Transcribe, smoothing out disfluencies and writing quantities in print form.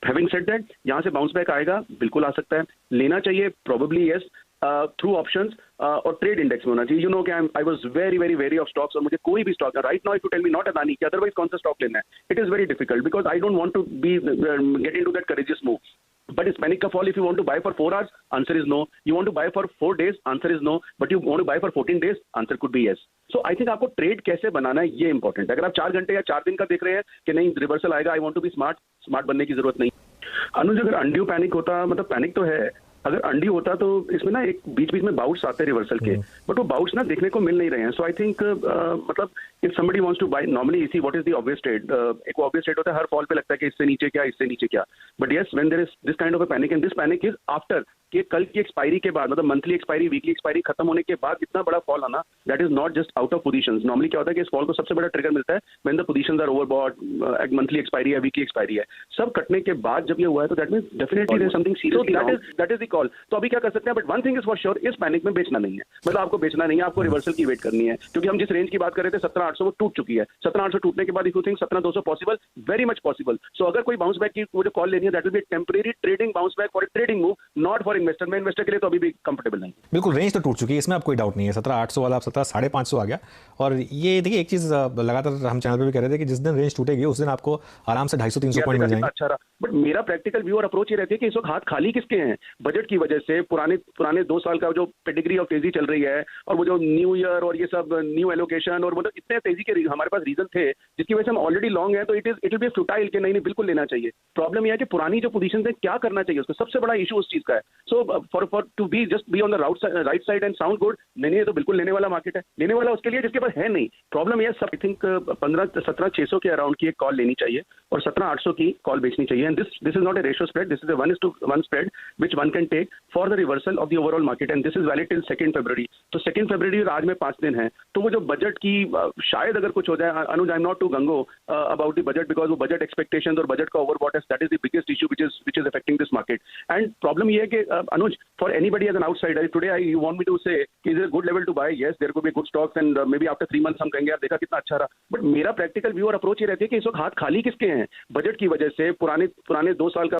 Having said that, यहाँ से bounce back आएगा, बिल्कुल आ सकता है, लेना चाहिए प्रोबेबली यस, थ्रू ऑप्शंस और ट्रेड इंडेक्स में होना चाहिए। यू नो कि I was very very very off stocks, और मुझे कोई भी stock right now if you tell me not Adani कि अदरवाइज कौन सा स्टॉक लेना है, it is very difficult because I don't want to be get into that courageous move. But is panic ka fall if you want to buy for 4 hours? Answer is no. You want to buy for 4 days? Answer is no. But you want to buy for 14 days? Answer could be yes. So I think आपको trade कैसे बनाना है ये important है। अगर आप 4 घंटे या 4 दिन का देख रहे हैं कि नहीं रिवर्सल आएगा, I want to be smart बनने की जरूरत नहीं। अनुज, अगर अनड्यू पैनिक होता, मतलब पैनिक तो है, अगर अनड्यू होता तो इसमें ना एक बीच बीच में बाउट्स आते हैं रिवर्सल के, बट वो बाउट्स ना देखने को मिल नहीं रहे हैं। सो आई थिंक मतलब if somebody wants to buy, normally इसी what is the obvious trade, एक ऑब्वियस ट्रेड होता है, हर फॉल पे लगता है कि इससे नीचे क्या, इससे नीचे क्या, but yes when there is this kind of a panic, and this panic is after कि कल की एक्सपायरी के बाद, मतलब मंथली एक्सपायरी, वीकली एक्सपायरी खत्म होने के बाद इतना बड़ा फॉल आना, that is not just out of positions. Normally क्या होता है कि इस फॉल को सबसे बड़ा ट्रिगर मिलता है when the positions are overbought, monthly expiry है, वीकली एक्सपायरी है, सब कटने के बाद जब ये हुआ है तो that means definitely there is something serious, that is the call. तो अभी क्या कर सकते हैं, but one thing is for sure, इस पैनिक में बेचना नहीं है, मतलब आपको बेचना नहीं है, आपको रिवर्सल की वेट करनी है, क्योंकि हम जिस रेंज की बात कर रहे थे 17,800 वो टूट चुकी है। 17,800 टूटने के बाद if you think 17,200 possible, very much possible. So अगर कोई बाउंस बैक की मुझे कॉल लेनी है, that will be temporary trading bounce back for a trading move, not for investor. मैं इन्वेस्टर के लिए तो अभी भी कंफर्टेबल नहीं। बिल्कुल, रेंज तो टूट चुकी है, इसमें अब कोई डाउट नहीं है। 17,800 वाला अब 17,550 आ गया। और ये देखिए एक चीज लगातार हम चैनल पे भी कह रहे थे कि जिस दिन रेंज टूटेगी उस दिन आपको आराम से 250-300 पॉइंट मिल जाएंगे। अच्छा रहा, बट मेरा प्रैक्टिकल व्यू और अप्रोच ये रहती है कि इस वक्त हाथ खाली किसके हैं, बजट की वजह से, पुराने 2 साल का जो पेडिग्री ऑफ तेजी चल रही है, और वो जो न्यू ईयर और ये सब न्यू एलोकेशन, और मतलब इतने तेजी के हमारे पास रीजन थे जिसकी वजह से हम ऑलरेडी लॉन्ग है, तो इट विल बी फ्यूटाइल कि नहीं बिल्कुल लेना चाहिए। प्रॉब्लम यह है कि पुरानी जो पोजीशन है क्या करना चाहिए, उसका सबसे बड़ा इशू उस चीज का है। So for to be just be on the right side and sound good, नहीं तो बिल्कुल लेने वाला मार्केट है, लेने वाला उसके लिए जिसके पास है नहीं। प्रॉब्लम यह सब आई थिंक 17,600 के अराउंड की एक कॉल लेनी चाहिए और 17,800 की कॉल बेचनी चाहिए, and this is not a ratio spread, this is a 1:1 spread which one can take for the reversal of the overall market, and this is valid till 2nd February. तो 2nd February आज में 5 दिन है, तो वो जो budget की शायद अगर कुछ हो जाए, Anuj I am not too gung-ho about the budget because वो बजट एक्सपेक्टेशंस और बजट का ओवरबॉट है, that is the biggest issue which is affecting this market. And problem ये है कि Anuj, for anybody as an outsider today you want me to say is a good level to buy, yes there could be good stocks and maybe after 3 months हम कहेंगे यार देखा कितना अच्छा रहा, बट मेरा प्रैक्टिकल व्यू और approach ये रहती है कि इस वक्त हाथ खाली किसके हैं, बजट की वजह से, पुराने 2 साल का